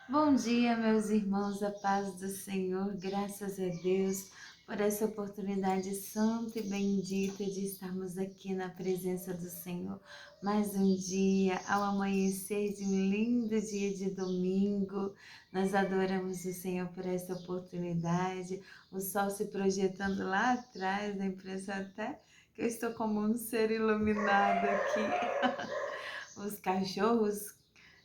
Bom dia, meus irmãos, a paz do Senhor, graças a Deus por essa oportunidade santa e bendita de estarmos aqui na presença do Senhor. Mais um dia, ao amanhecer de um lindo dia de domingo, nós adoramos o Senhor por essa oportunidade. O sol se projetando lá atrás, a impressão até que eu estou como um ser iluminado aqui. Os cachorros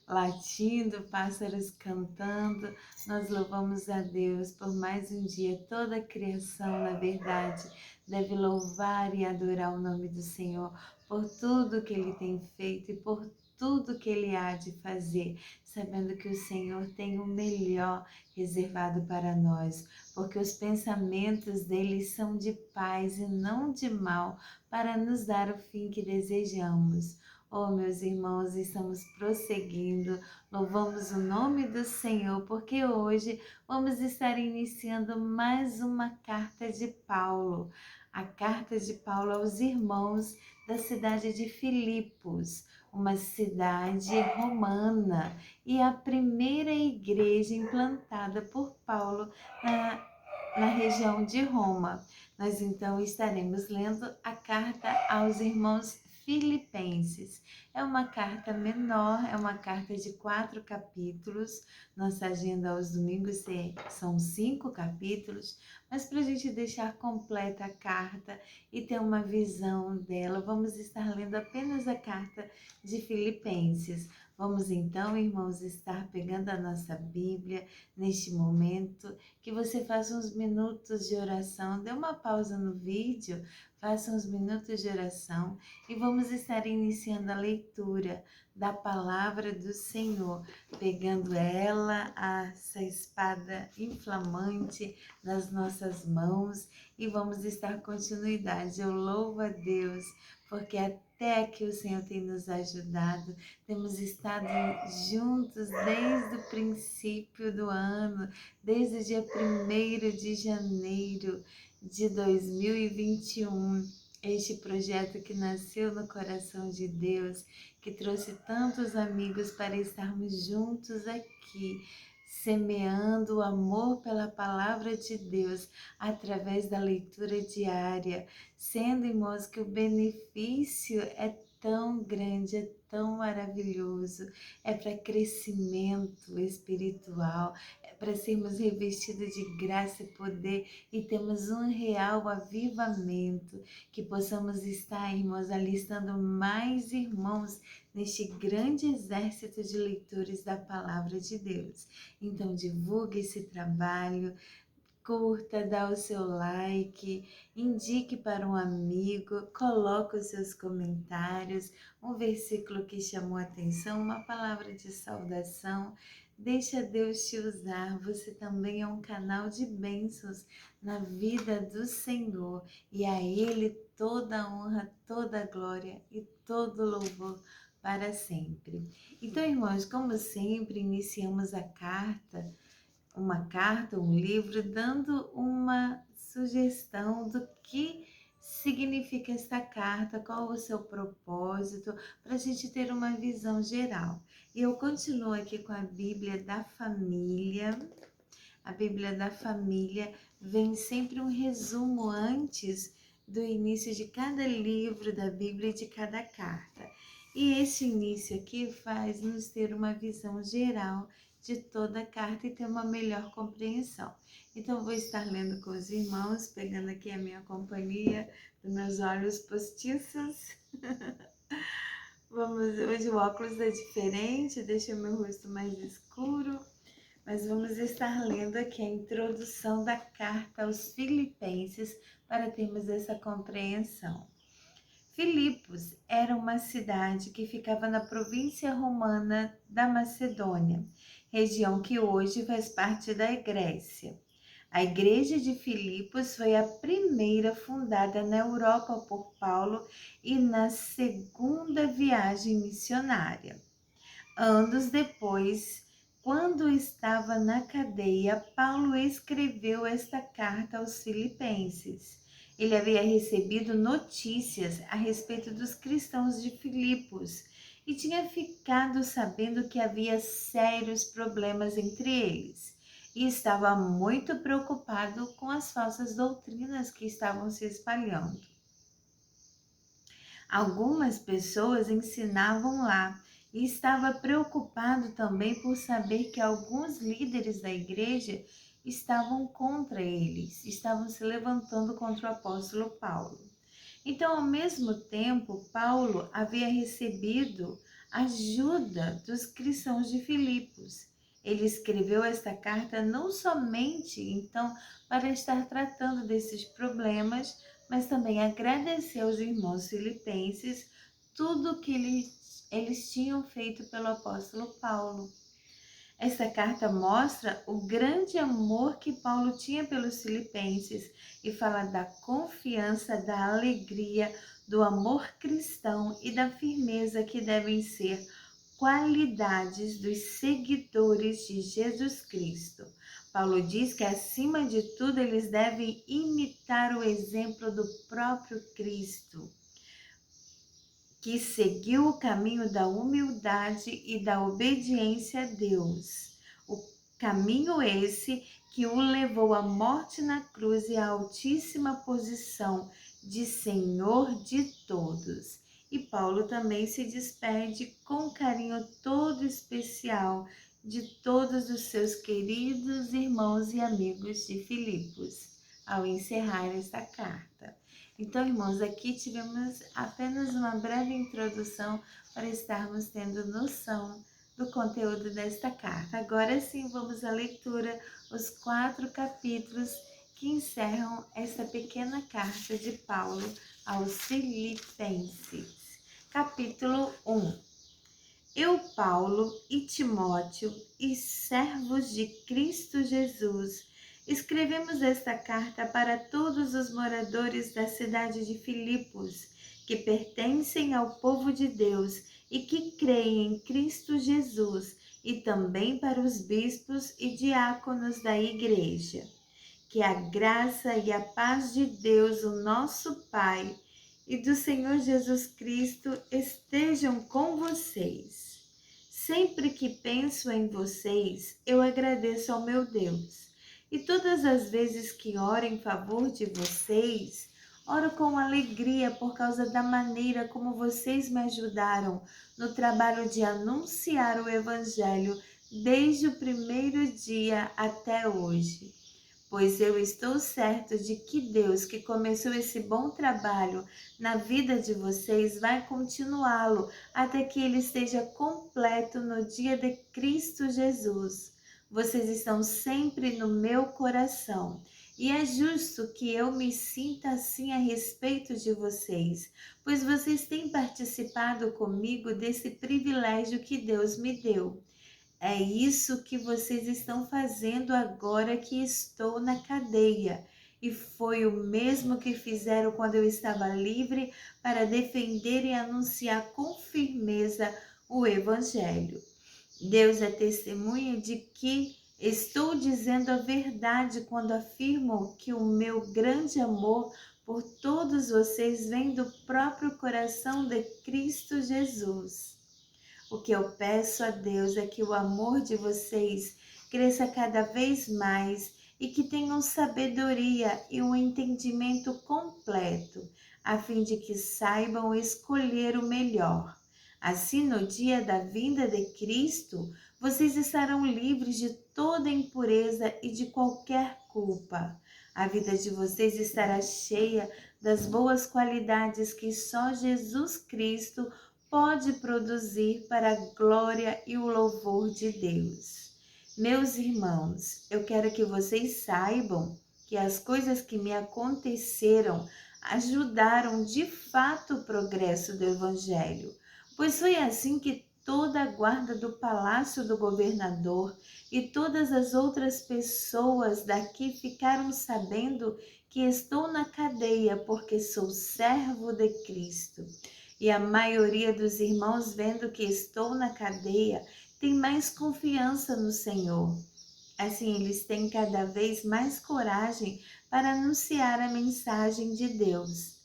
latindo, pássaros cantando. Nós louvamos a Deus por mais um dia. Toda a criação, na verdade, deve louvar e adorar o nome do Senhor por tudo que Ele tem feito e por tudo que Ele há de fazer, sabendo que o Senhor tem o melhor reservado para nós, porque os pensamentos dele são de paz e não de mal, para nos dar o fim que desejamos. Oh, meus irmãos, estamos prosseguindo, louvamos o nome do Senhor, porque hoje vamos estar iniciando mais uma carta de Paulo, a carta de Paulo aos irmãos da cidade de Filipos, uma cidade romana e a primeira igreja implantada por Paulo na região de Roma. Nós então estaremos lendo a carta aos irmãos Filipenses. É uma carta menor, é uma carta de 4 capítulos. Nossa agenda aos domingos são 5 capítulos, mas para a gente deixar completa a carta e ter uma visão dela, vamos estar lendo apenas a carta de Filipenses. Vamos então, irmãos, estar pegando a nossa Bíblia neste momento, que você faça uns minutos de oração, dê uma pausa no vídeo, faça uns minutos de oração e vamos estar iniciando a leitura da palavra do Senhor, pegando ela, essa espada inflamante nas nossas mãos e vamos estar continuidade. Eu louvo a Deus, porque até aqui o Senhor tem nos ajudado, temos estado juntos desde o princípio do ano, desde o dia 1º de janeiro de 2021. Este projeto que nasceu no coração de Deus, que trouxe tantos amigos para estarmos juntos aqui, semeando o amor pela palavra de Deus através da leitura diária, sendo, irmãos, que o benefício é tão grande, é tão maravilhoso, é para crescimento espiritual, para sermos revestidos de graça e poder e temos um real avivamento, que possamos estar, irmãos, alistando mais irmãos neste grande exército de leitores da palavra de Deus. Então divulgue esse trabalho, curta, dá o seu like, indique para um amigo, coloque os seus comentários, um versículo que chamou a atenção, uma palavra de saudação. Deixa Deus te usar, você também é um canal de bênçãos na vida do Senhor e a Ele toda a honra, toda a glória e todo o louvor para sempre. Então, irmãos, como sempre, iniciamos uma carta, um livro, dando uma sugestão do que significa esta carta, qual o seu propósito, para a gente ter uma visão geral. E eu continuo aqui com a Bíblia da Família. A Bíblia da Família vem sempre um resumo antes do início de cada livro da Bíblia e de cada carta. E esse início aqui faz nos ter uma visão geral de toda a carta e ter uma melhor compreensão. Então, vou estar lendo com os irmãos, pegando aqui a minha companhia, dos meus olhos postiços. Hoje o óculos é diferente, deixa meu rosto mais escuro, mas vamos estar lendo aqui a introdução da carta aos Filipenses para termos essa compreensão. Filipos era uma cidade que ficava na província romana da Macedônia, região que hoje faz parte da Grécia. A igreja de Filipos foi a primeira fundada na Europa por Paulo e na segunda viagem missionária. Anos depois, quando estava na cadeia, Paulo escreveu esta carta aos Filipenses. Ele havia recebido notícias a respeito dos cristãos de Filipos e tinha ficado sabendo que havia sérios problemas entre eles e estava muito preocupado com as falsas doutrinas que estavam se espalhando. Algumas pessoas ensinavam lá e estava preocupado também por saber que alguns líderes da igreja estavam contra eles, estavam se levantando contra o apóstolo Paulo. Então, ao mesmo tempo, Paulo havia recebido ajuda dos cristãos de Filipos. Ele escreveu esta carta não somente, então, para estar tratando desses problemas, mas também agradecer aos irmãos filipenses tudo que eles tinham feito pelo apóstolo Paulo. Essa carta mostra o grande amor que Paulo tinha pelos filipenses e fala da confiança, da alegria, do amor cristão e da firmeza que devem ser qualidades dos seguidores de Jesus Cristo. Paulo diz que, acima de tudo, eles devem imitar o exemplo do próprio Cristo, que seguiu o caminho da humildade e da obediência a Deus. O caminho esse que o levou à morte na cruz e à altíssima posição de Senhor de todos. E Paulo também se despede com um carinho todo especial de todos os seus queridos irmãos e amigos de Filipos, ao encerrar esta carta. Então, irmãos, aqui tivemos apenas uma breve introdução para estarmos tendo noção do conteúdo desta carta. Agora sim, vamos à leitura, os 4 capítulos que encerram esta pequena carta de Paulo aos Filipenses. Capítulo 1. Eu, Paulo e Timóteo, e servos de Cristo Jesus, escrevemos esta carta para todos os moradores da cidade de Filipos, que pertencem ao povo de Deus e que creem em Cristo Jesus, e também para os bispos e diáconos da igreja. Que a graça e a paz de Deus, o nosso Pai, e do Senhor Jesus Cristo estejam com vocês. Sempre que penso em vocês, eu agradeço ao meu Deus. E todas as vezes que oro em favor de vocês, oro com alegria por causa da maneira como vocês me ajudaram no trabalho de anunciar o Evangelho desde o primeiro dia até hoje. Pois eu estou certo de que Deus, que começou esse bom trabalho na vida de vocês, vai continuá-lo até que ele esteja completo no dia de Cristo Jesus. Vocês estão sempre no meu coração. E é justo que eu me sinta assim a respeito de vocês, pois vocês têm participado comigo desse privilégio que Deus me deu. É isso que vocês estão fazendo agora que estou na cadeia. E foi o mesmo que fizeram quando eu estava livre para defender e anunciar com firmeza o Evangelho. Deus é testemunha de que estou dizendo a verdade quando afirmo que o meu grande amor por todos vocês vem do próprio coração de Cristo Jesus. O que eu peço a Deus é que o amor de vocês cresça cada vez mais e que tenham sabedoria e um entendimento completo, a fim de que saibam escolher o melhor. Assim, no dia da vinda de Cristo, vocês estarão livres de toda impureza e de qualquer culpa. A vida de vocês estará cheia das boas qualidades que só Jesus Cristo pode produzir para a glória e o louvor de Deus. Meus irmãos, eu quero que vocês saibam que as coisas que me aconteceram ajudaram de fato o progresso do Evangelho, pois foi assim que toda a guarda do palácio do governador e todas as outras pessoas daqui ficaram sabendo que estou na cadeia porque sou servo de Cristo. E a maioria dos irmãos, vendo que estou na cadeia, tem mais confiança no Senhor. Assim, eles têm cada vez mais coragem para anunciar a mensagem de Deus.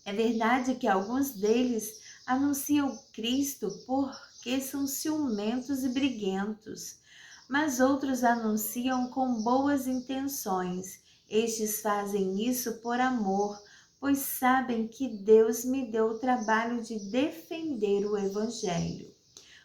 É verdade que alguns deles anunciam Cristo porque são ciumentos e briguentos. Mas outros anunciam com boas intenções. Estes fazem isso por amor, pois sabem que Deus me deu o trabalho de defender o Evangelho.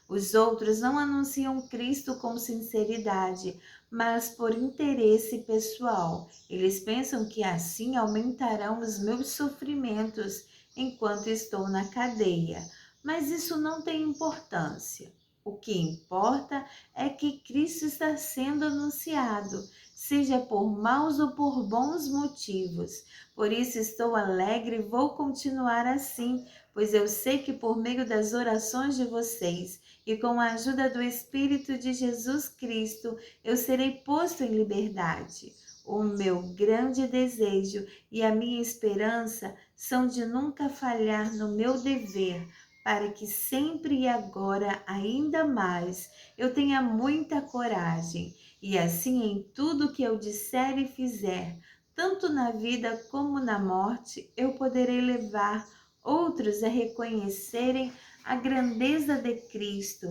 Os outros não anunciam Cristo com sinceridade, mas por interesse pessoal. Eles pensam que assim aumentarão os meus sofrimentos enquanto estou na cadeia. Mas isso não tem importância. O que importa é que Cristo está sendo anunciado, seja por maus ou por bons motivos. Por isso estou alegre e vou continuar assim, pois eu sei que por meio das orações de vocês e com a ajuda do Espírito de Jesus Cristo, eu serei posto em liberdade. O meu grande desejo e a minha esperança são de nunca falhar no meu dever, para que sempre e agora, ainda mais, eu tenha muita coragem, e assim em tudo que eu disser e fizer, tanto na vida como na morte, eu poderei levar outros a reconhecerem a grandeza de Cristo,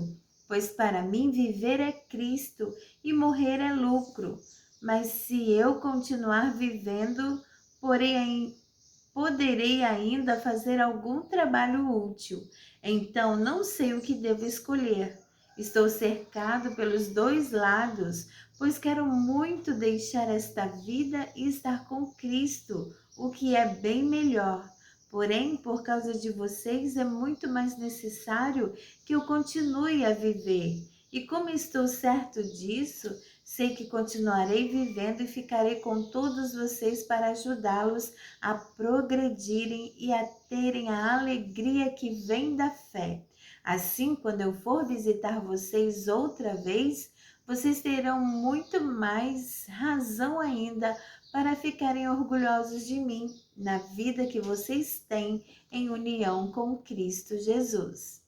pois para mim viver é Cristo e morrer é lucro. Mas se eu continuar vivendo, poderei ainda fazer algum trabalho útil. Então não sei o que devo escolher. Estou cercado pelos dois lados, pois quero muito deixar esta vida e estar com Cristo, o que é bem melhor. Porém, por causa de vocês, é muito mais necessário que eu continue a viver. E como estou certo disso, sei que continuarei vivendo e ficarei com todos vocês para ajudá-los a progredirem e a terem a alegria que vem da fé. Assim, quando eu for visitar vocês outra vez, vocês terão muito mais razão ainda para ficarem orgulhosos de mim na vida que vocês têm em união com Cristo Jesus.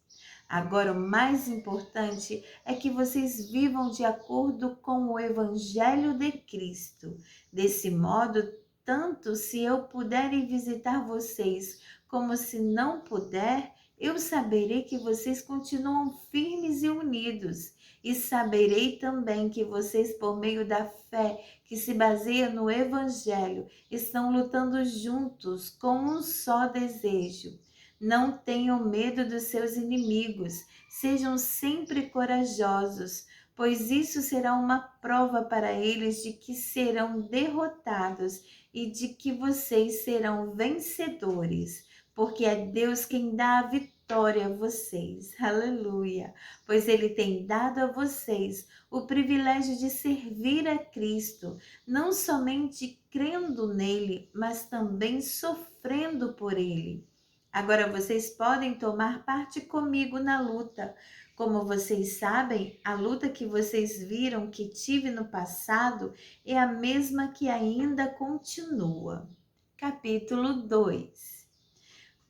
Agora, o mais importante é que vocês vivam de acordo com o Evangelho de Cristo. Desse modo, tanto se eu puder ir visitar vocês, como se não puder, eu saberei que vocês continuam firmes e unidos. E saberei também que vocês, por meio da fé que se baseia no Evangelho, estão lutando juntos com um só desejo. Não tenham medo dos seus inimigos, sejam sempre corajosos, pois isso será uma prova para eles de que serão derrotados e de que vocês serão vencedores, porque é Deus quem dá a vitória a vocês. Aleluia! Pois Ele tem dado a vocês o privilégio de servir a Cristo, não somente crendo nele, mas também sofrendo por ele. Agora vocês podem tomar parte comigo na luta. Como vocês sabem, a luta que vocês viram que tive no passado é a mesma que ainda continua. Capítulo 2.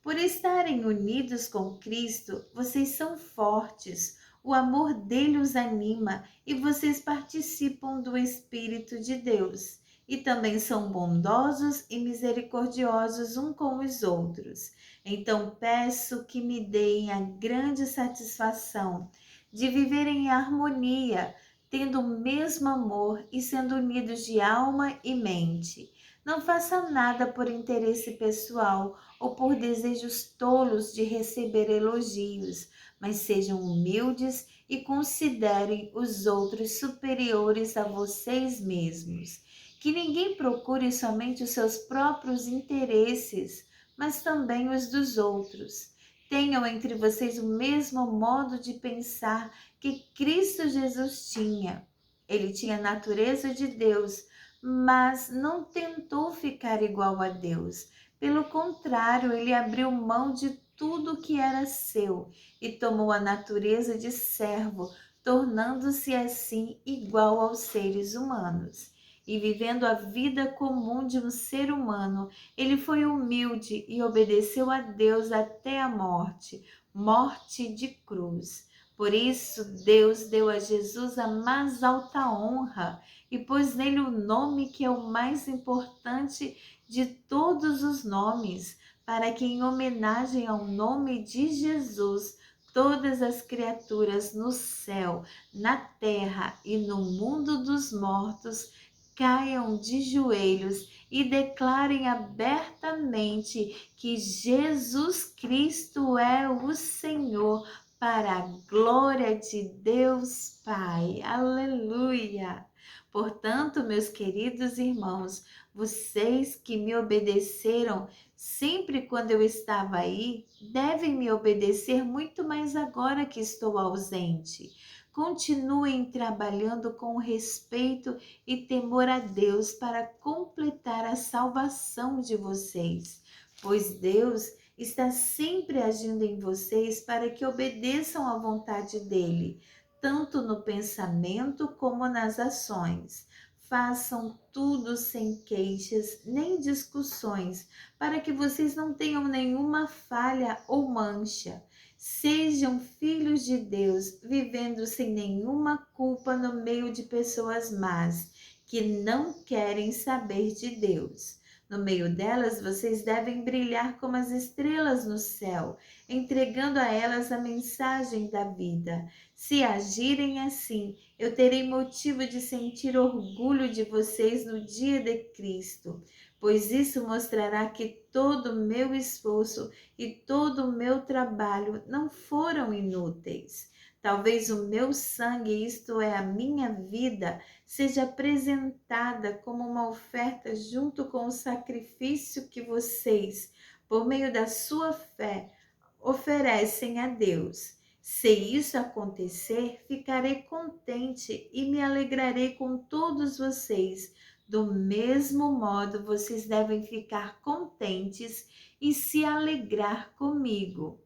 Por estarem unidos com Cristo, vocês são fortes. O amor dele os anima e vocês participam do Espírito de Deus. E também são bondosos e misericordiosos uns com os outros. Então peço que me deem a grande satisfação de viver em harmonia, tendo o mesmo amor e sendo unidos de alma e mente. Não faça nada por interesse pessoal ou por desejos tolos de receber elogios, mas sejam humildes e considerem os outros superiores a vocês mesmos. Que ninguém procure somente os seus próprios interesses, mas também os dos outros. Tenham entre vocês o mesmo modo de pensar que Cristo Jesus tinha. Ele tinha a natureza de Deus, mas não tentou ficar igual a Deus. Pelo contrário, ele abriu mão de tudo que era seu e tomou a natureza de servo, tornando-se assim igual aos seres humanos. E vivendo a vida comum de um ser humano, ele foi humilde e obedeceu a Deus até a morte, morte de cruz. Por isso, Deus deu a Jesus a mais alta honra e pôs nele o nome que é o mais importante de todos os nomes, para que, em homenagem ao nome de Jesus, todas as criaturas no céu, na terra e no mundo dos mortos caiam de joelhos e declarem abertamente que Jesus Cristo é o Senhor, para a glória de Deus Pai. Aleluia! Portanto, meus queridos irmãos, vocês que me obedeceram sempre quando eu estava aí, devem me obedecer muito mais agora que estou ausente. Continuem trabalhando com respeito e temor a Deus para completar a salvação de vocês, pois Deus está sempre agindo em vocês para que obedeçam à vontade dele, tanto no pensamento como nas ações. Façam tudo sem queixas nem discussões, para que vocês não tenham nenhuma falha ou mancha. Sejam filhos de Deus, vivendo sem nenhuma culpa no meio de pessoas más, que não querem saber de Deus. No meio delas, vocês devem brilhar como as estrelas no céu, entregando a elas a mensagem da vida. Se agirem assim, eu terei motivo de sentir orgulho de vocês no dia de Cristo, pois isso mostrará que todo o meu esforço e todo o meu trabalho não foram inúteis. Talvez o meu sangue, isto é, a minha vida, seja apresentada como uma oferta junto com o sacrifício que vocês, por meio da sua fé, oferecem a Deus. Se isso acontecer, ficarei contente e me alegrarei com todos vocês. Do mesmo modo, vocês devem ficar contentes e se alegrar comigo.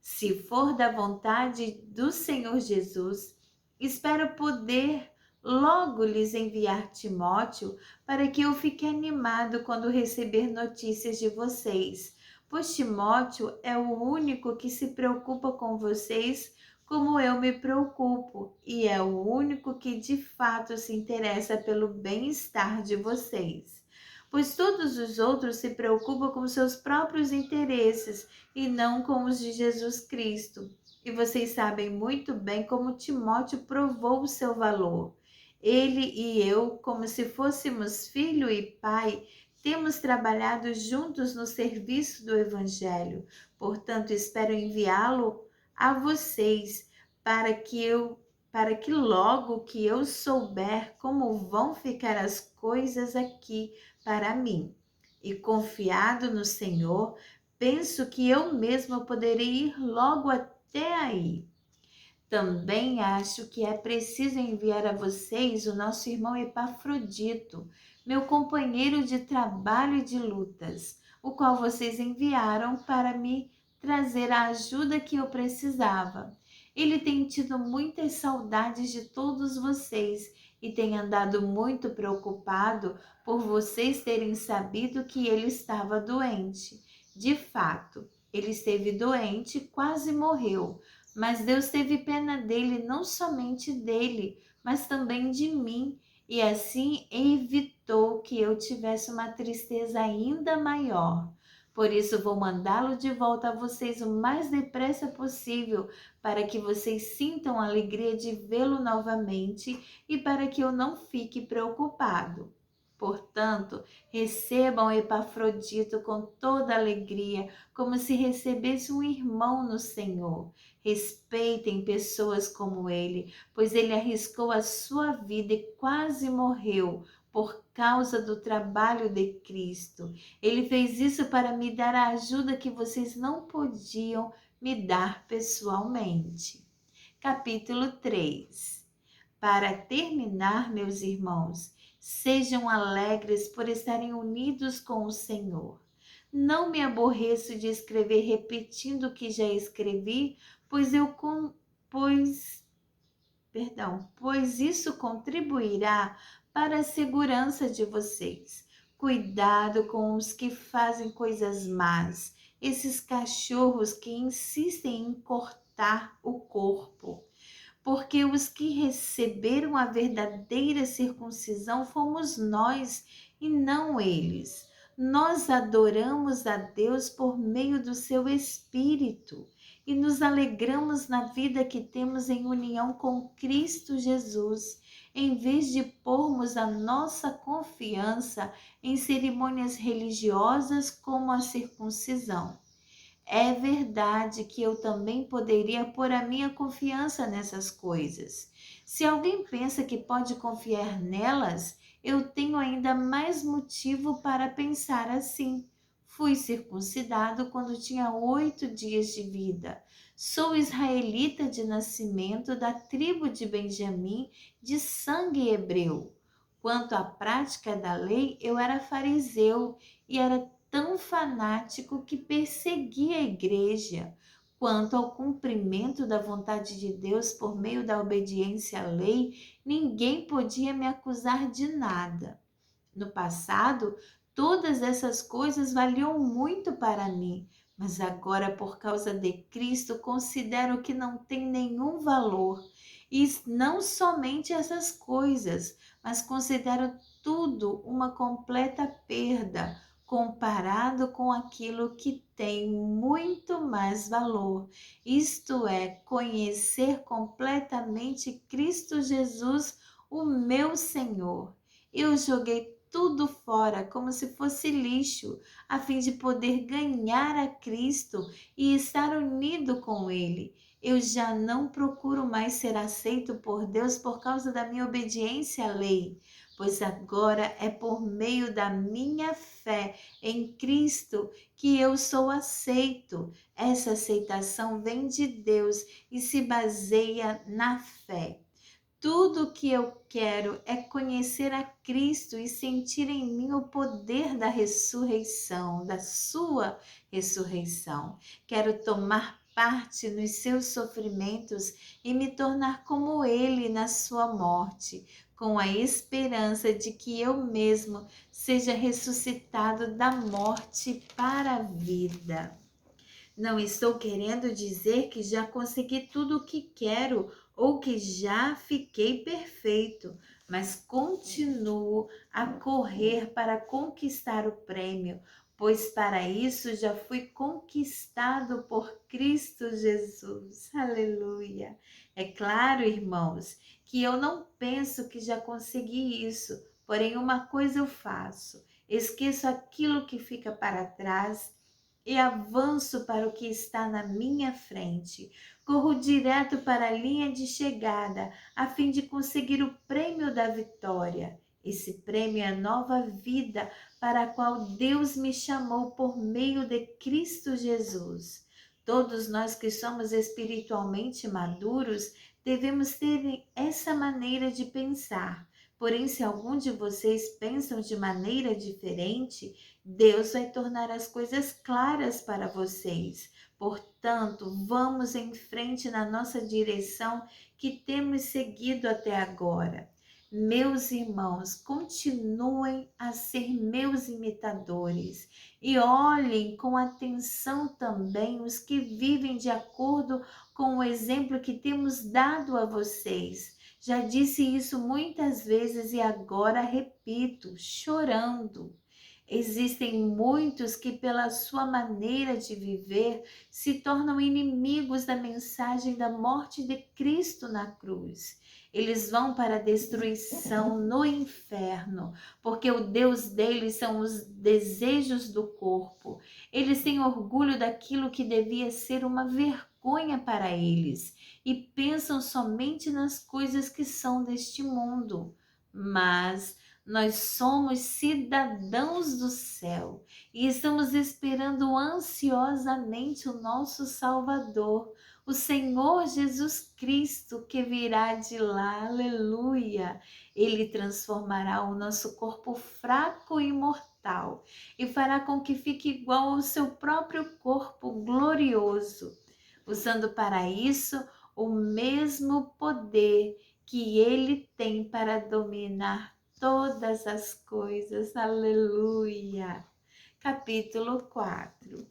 Se for da vontade do Senhor Jesus, espero poder logo lhes enviar Timóteo para que eu fique animado quando receber notícias de vocês, pois Timóteo é o único que se preocupa com vocês como eu me preocupo, e é o único que de fato se interessa pelo bem-estar de vocês. Pois todos os outros se preocupam com seus próprios interesses e não com os de Jesus Cristo. E vocês sabem muito bem como Timóteo provou o seu valor. Ele e eu, como se fôssemos filho e pai, temos trabalhado juntos no serviço do Evangelho. Portanto, espero enviá-lo a vocês para que logo que eu souber como vão ficar as coisas aqui para mim, e confiado no Senhor, penso que eu mesma poderei ir logo até aí. Também acho que é preciso enviar a vocês o nosso irmão Epafrodito, meu companheiro de trabalho e de lutas, o qual vocês enviaram para me trazer a ajuda que eu precisava. Ele tem tido muitas saudades de todos vocês e tem andado muito preocupado por vocês terem sabido que ele estava doente. De fato, ele esteve doente e quase morreu. Mas Deus teve pena dele, não somente dele, mas também de mim, e assim evitou que eu tivesse uma tristeza ainda maior. Por isso vou mandá-lo de volta a vocês o mais depressa possível, para que vocês sintam a alegria de vê-lo novamente e para que eu não fique preocupado. Portanto, recebam Epafrodito com toda alegria, como se recebesse um irmão no Senhor. Respeitem pessoas como ele, pois ele arriscou a sua vida e quase morreu por causa do trabalho de Cristo. Ele fez isso para me dar a ajuda que vocês não podiam me dar pessoalmente. Capítulo 3. Para terminar, meus irmãos, sejam alegres por estarem unidos com o Senhor. Não me aborreço de escrever repetindo o que já escrevi, pois pois isso contribuirá para a segurança de vocês. Cuidado com os que fazem coisas más, esses cachorros que insistem em cortar o corpo. Porque os que receberam a verdadeira circuncisão fomos nós e não eles. Nós adoramos a Deus por meio do seu Espírito e nos alegramos na vida que temos em união com Cristo Jesus, em vez de pormos a nossa confiança em cerimônias religiosas como a circuncisão. É verdade que eu também poderia pôr a minha confiança nessas coisas. Se alguém pensa que pode confiar nelas, eu tenho ainda mais motivo para pensar assim. Fui circuncidado quando tinha 8 dias de vida. Sou israelita de nascimento da tribo de Benjamim, de sangue hebreu. Quanto à prática da lei, eu era fariseu e era tão fanático que perseguia a igreja. Quanto ao cumprimento da vontade de Deus por meio da obediência à lei, ninguém podia me acusar de nada. No passado, todas essas coisas valiam muito para mim, mas agora, por causa de Cristo, considero que não tem nenhum valor. E não somente essas coisas, mas considero tudo uma completa perda comparado com aquilo que tem muito mais valor, isto é, conhecer completamente Cristo Jesus, o meu Senhor. Eu joguei tudo fora como se fosse lixo, a fim de poder ganhar a Cristo e estar unido com Ele. Eu já não procuro mais ser aceito por Deus por causa da minha obediência à lei, pois agora é por meio da minha fé em Cristo que eu sou aceito. Essa aceitação vem de Deus e se baseia na fé. Tudo o que eu quero é conhecer a Cristo e sentir em mim o poder da ressurreição, da sua ressurreição. Quero tomar parte nos seus sofrimentos e me tornar como ele na sua morte, com a esperança de que eu mesmo seja ressuscitado da morte para a vida. Não estou querendo dizer que já consegui tudo o que quero ou que já fiquei perfeito, mas continuo a correr para conquistar o prêmio, pois para isso já fui conquistado por Cristo Jesus. Aleluia! É claro, irmãos, que eu não penso que já consegui isso, porém uma coisa eu faço: esqueço aquilo que fica para trás e avanço para o que está na minha frente. Corro direto para a linha de chegada, a fim de conseguir o prêmio da vitória. Esse prêmio é a nova vida para a qual Deus me chamou por meio de Cristo Jesus. Todos nós que somos espiritualmente maduros devemos ter essa maneira de pensar. Porém, se algum de vocês pensam de maneira diferente, Deus vai tornar as coisas claras para vocês. Portanto, vamos em frente na nossa direção que temos seguido até agora. Meus irmãos, continuem a ser meus imitadores e olhem com atenção também os que vivem de acordo com o exemplo que temos dado a vocês. Já disse isso muitas vezes e agora repito, chorando. Existem muitos que, pela sua maneira de viver, se tornam inimigos da mensagem da morte de Cristo na cruz. Eles vão para a destruição no inferno, porque o Deus deles são os desejos do corpo. Eles têm orgulho daquilo que devia ser uma vergonha para eles e pensam somente nas coisas que são deste mundo. Mas nós somos cidadãos do céu e estamos esperando ansiosamente o nosso Salvador, o Senhor Jesus Cristo, que virá de lá. Aleluia! Ele transformará o nosso corpo fraco e mortal e fará com que fique igual ao seu próprio corpo glorioso, usando para isso o mesmo poder que ele tem para dominar todas as coisas. Aleluia! Capítulo 4.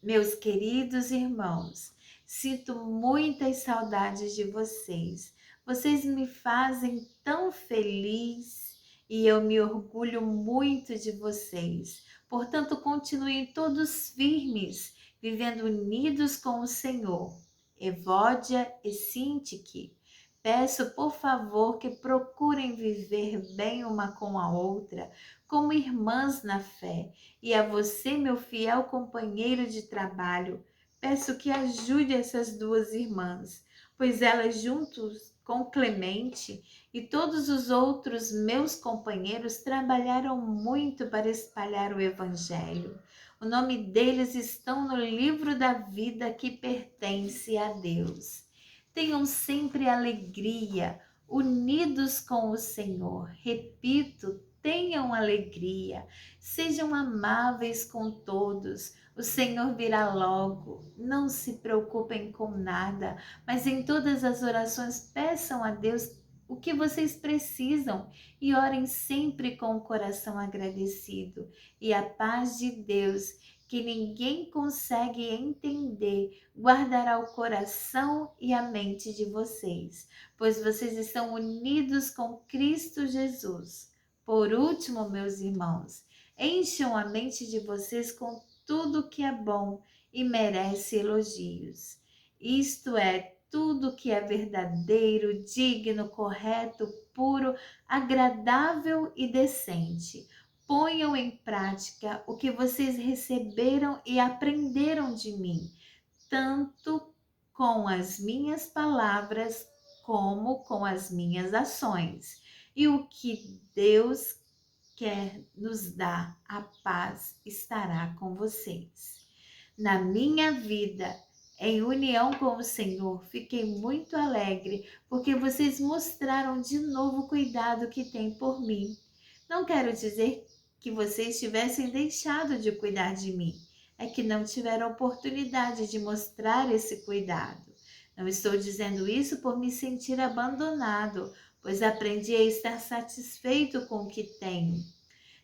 Meus queridos irmãos, sinto muitas saudades de vocês. Vocês me fazem tão feliz e eu me orgulho muito de vocês. Portanto, continuem todos firmes, vivendo unidos com o Senhor. Evódia e Sintique, peço por favor que procurem viver bem uma com a outra, como irmãs na fé. E a você, meu fiel companheiro de trabalho, peço que ajude essas duas irmãs, pois elas juntos com Clemente e todos os outros meus companheiros trabalharam muito para espalhar o Evangelho. O nome deles estão no livro da vida que pertence a Deus. Tenham sempre alegria, unidos com o Senhor. Repito, tenham alegria, sejam amáveis com todos. O Senhor virá logo. Não se preocupem com nada, mas em todas as orações peçam a Deus o que vocês precisam e orem sempre com o coração agradecido. E a paz de Deus, que ninguém consegue entender, guardará o coração e a mente de vocês, pois vocês estão unidos com Cristo Jesus. Por último, meus irmãos, encham a mente de vocês com tudo que é bom e merece elogios. Isto é, tudo que é verdadeiro, digno, correto, puro, agradável e decente. Ponham em prática o que vocês receberam e aprenderam de mim, tanto com as minhas palavras como com as minhas ações. E o que Deus quer nos dar, a paz estará com vocês. Na minha vida, em união com o Senhor, fiquei muito alegre porque vocês mostraram de novo o cuidado que têm por mim. Não quero dizer que vocês tivessem deixado de cuidar de mim, é que não tiveram oportunidade de mostrar esse cuidado. Não estou dizendo isso por me sentir abandonado, pois aprendi a estar satisfeito com o que tenho.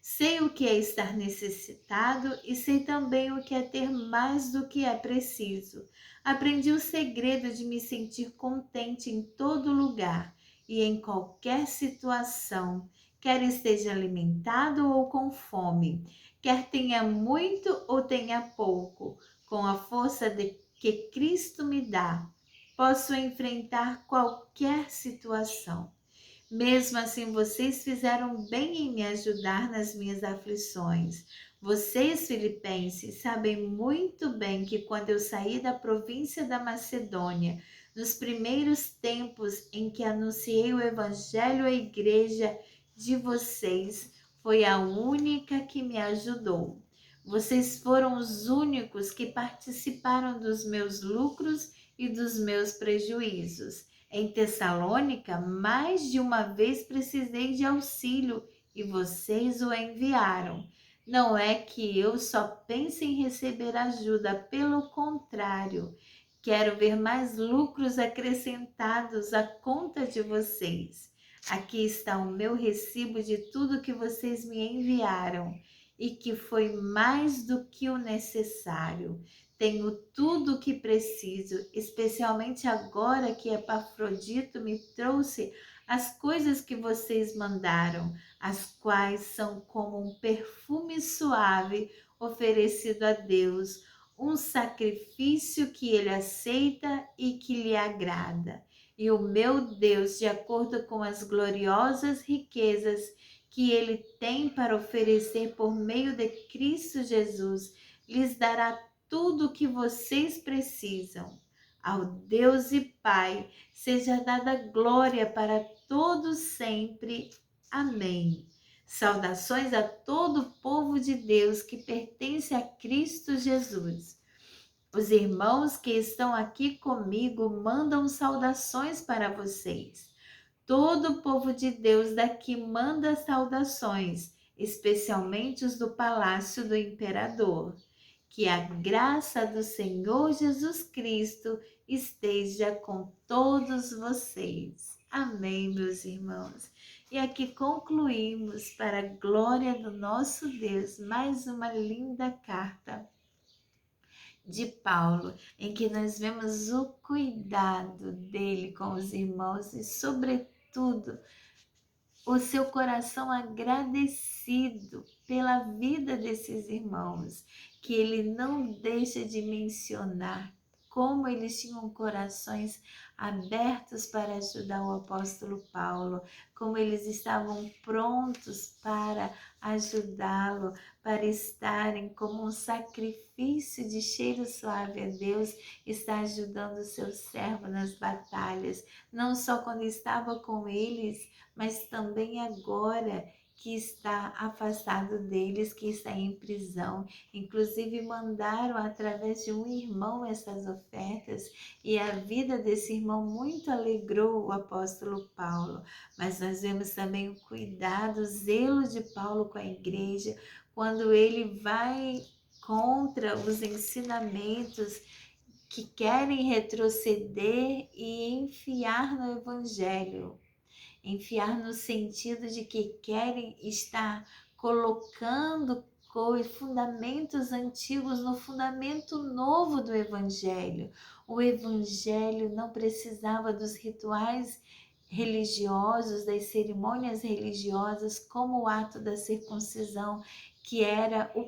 Sei o que é estar necessitado e sei também o que é ter mais do que é preciso. Aprendi o segredo de me sentir contente em todo lugar e em qualquer situação, quer esteja alimentado ou com fome, quer tenha muito ou tenha pouco, com a força que Cristo me dá, posso enfrentar qualquer situação. Mesmo assim, vocês fizeram bem em me ajudar nas minhas aflições. Vocês, filipenses, sabem muito bem que quando eu saí da província da Macedônia, nos primeiros tempos em que anunciei o Evangelho à igreja de vocês, foi a única que me ajudou. Vocês foram os únicos que participaram dos meus lucros e dos meus prejuízos. Em Tessalônica, mais de uma vez precisei de auxílio e vocês o enviaram. Não é que eu só pense em receber ajuda, pelo contrário, quero ver mais lucros acrescentados à conta de vocês. Aqui está o meu recibo de tudo que vocês me enviaram e que foi mais do que o necessário. Tenho tudo o que preciso, especialmente agora que Epafrodito me trouxe as coisas que vocês mandaram, as quais são como um perfume suave oferecido a Deus, um sacrifício que ele aceita e que lhe agrada. E o meu Deus, de acordo com as gloriosas riquezas que ele tem para oferecer por meio de Cristo Jesus, lhes dará tudo o que vocês precisam. Ao Deus e Pai seja dada glória para todos sempre. Amém. Saudações a todo o povo de Deus que pertence a Cristo Jesus. Os irmãos que estão aqui comigo mandam saudações para vocês. Todo o povo de Deus daqui manda saudações, especialmente os do palácio do imperador. Que a graça do Senhor Jesus Cristo esteja com todos vocês. Amém, meus irmãos. E aqui concluímos, para a glória do nosso Deus, mais uma linda carta de Paulo, em que nós vemos o cuidado dele com os irmãos e, sobretudo, o seu coração agradecido pela vida desses irmãos, que ele não deixa de mencionar como eles tinham corações abertos para ajudar o apóstolo Paulo, como eles estavam prontos para ajudá-lo, para estarem como um sacrifício de cheiro suave a Deus, está ajudando o seu servo nas batalhas, não só quando estava com eles, mas também agora que está afastado deles, que está em prisão. Inclusive mandaram através de um irmão essas ofertas e a vida desse irmão muito alegrou o apóstolo Paulo. Mas nós vemos também o cuidado, o zelo de Paulo com a igreja, quando ele vai contra os ensinamentos que querem retroceder e enfiar no evangelho. Enfiar no sentido de que querem estar colocando fundamentos antigos no fundamento novo do Evangelho. O Evangelho não precisava dos rituais religiosos, das cerimônias religiosas, como o ato da circuncisão, que era o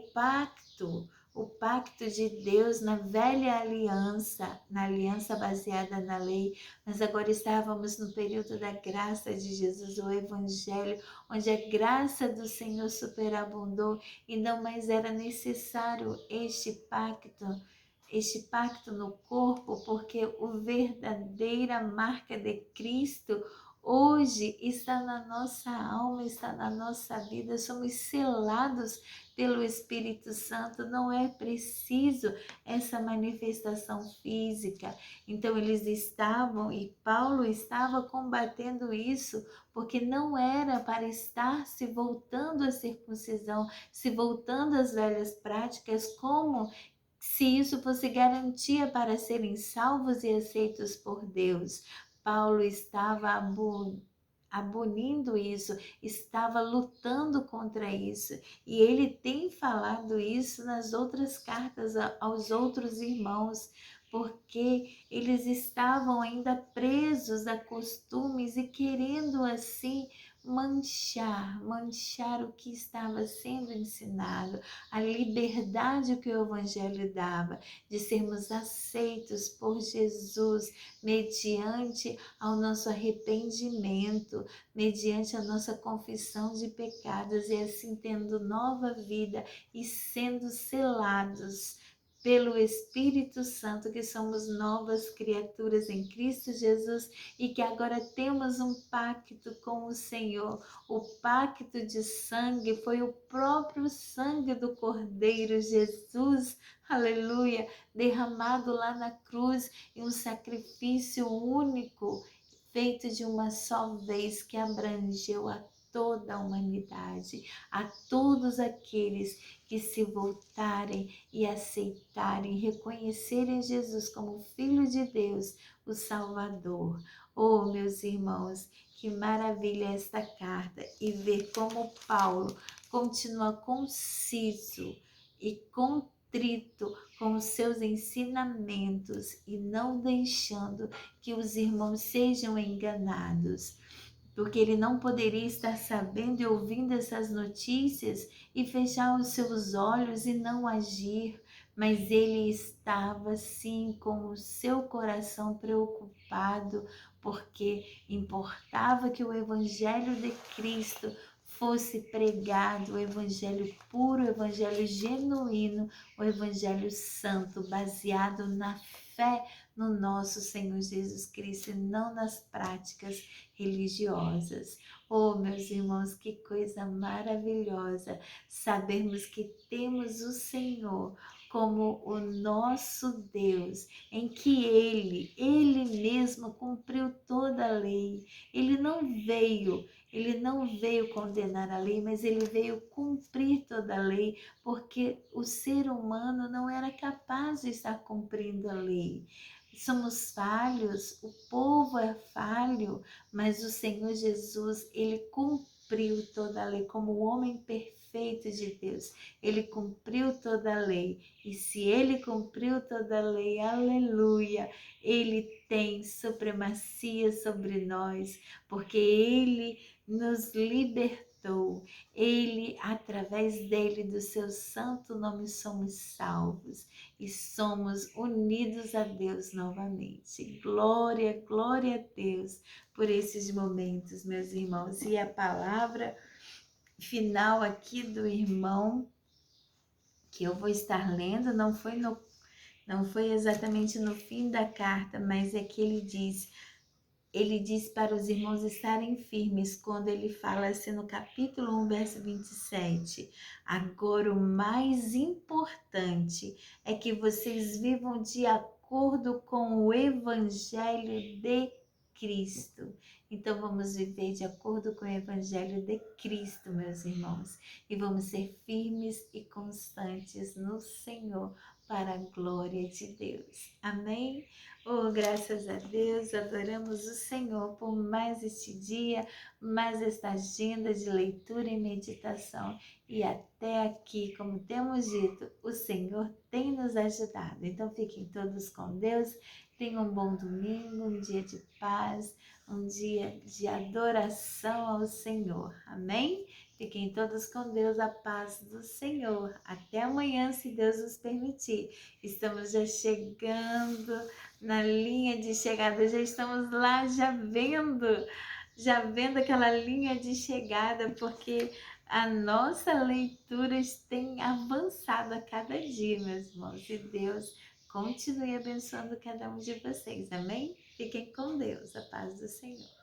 pacto de Deus na velha aliança, na aliança baseada na lei. Mas agora estávamos no período da graça de Jesus, o Evangelho, onde a graça do Senhor superabundou e não mais era necessário este pacto no corpo, porque a verdadeira marca de Cristo hoje está na nossa alma, está na nossa vida, somos selados pelo Espírito Santo, não é preciso essa manifestação física. Então eles estavam, e Paulo estava combatendo isso, porque não era para estar se voltando à circuncisão, se voltando às velhas práticas, como se isso fosse garantia para serem salvos e aceitos por Deus. Paulo estava abolindo isso, estava lutando contra isso. E ele tem falado isso nas outras cartas aos outros irmãos, porque eles estavam ainda presos a costumes e querendo assim manchar o que estava sendo ensinado, a liberdade que o Evangelho dava, de sermos aceitos por Jesus mediante ao nosso arrependimento, mediante a nossa confissão de pecados e assim tendo nova vida e sendo selados pelo Espírito Santo, que somos novas criaturas em Cristo Jesus e que agora temos um pacto com o Senhor. O pacto de sangue foi o próprio sangue do Cordeiro Jesus, aleluia, derramado lá na cruz em um sacrifício único, feito de uma só vez, que abrangeu a toda a humanidade, a todos aqueles que se voltarem e aceitarem, reconhecerem Jesus como Filho de Deus, o Salvador. Oh, meus irmãos, que maravilha esta carta e ver como Paulo continua conciso e contrito com os seus ensinamentos e não deixando que os irmãos sejam enganados, porque ele não poderia estar sabendo e ouvindo essas notícias e fechar os seus olhos e não agir, mas ele estava sim com o seu coração preocupado, porque importava que o Evangelho de Cristo fosse pregado, o Evangelho puro, o Evangelho genuíno, o Evangelho santo, baseado na fé no nosso Senhor Jesus Cristo e não nas práticas religiosas. Oh, meus irmãos, que coisa maravilhosa sabermos que temos o Senhor como o nosso Deus, em que Ele mesmo cumpriu toda a lei. Ele não veio condenar a lei, mas ele veio cumprir toda a lei, porque o ser humano não era capaz de estar cumprindo a lei. Somos falhos, o povo é falho, mas o Senhor Jesus, ele cumpriu toda a lei como o homem perfeito de Deus. Ele cumpriu toda a lei. E se ele cumpriu toda a lei, aleluia, ele tem supremacia sobre nós, porque Ele nos libertou. Ele, através dele, do seu santo nome, somos salvos e somos unidos a Deus novamente. Glória, glória a Deus por esses momentos, meus irmãos. E a palavra final aqui do irmão que eu vou estar lendo não foi exatamente no fim da carta, mas é que ele diz para os irmãos estarem firmes quando ele fala assim no capítulo 1, verso 27. Agora o mais importante é que vocês vivam de acordo com o evangelho de Cristo. Então vamos viver de acordo com o evangelho de Cristo, meus irmãos, e vamos ser firmes e constantes no Senhor para a glória de Deus. Amém? Oh, graças a Deus, adoramos o Senhor por mais este dia, mais esta agenda de leitura e meditação. E até aqui, como temos dito, o Senhor tem nos ajudado. Então fiquem todos com Deus, tenham um bom domingo, um dia de paz, um dia de adoração ao Senhor. Amém? Fiquem todos com Deus, a paz do Senhor. Até amanhã, se Deus nos permitir. Estamos já chegando na linha de chegada, já estamos lá, já vendo aquela linha de chegada, porque a nossa leitura tem avançado a cada dia, meus irmãos, e Deus continue abençoando cada um de vocês, amém? Fiquem com Deus, a paz do Senhor.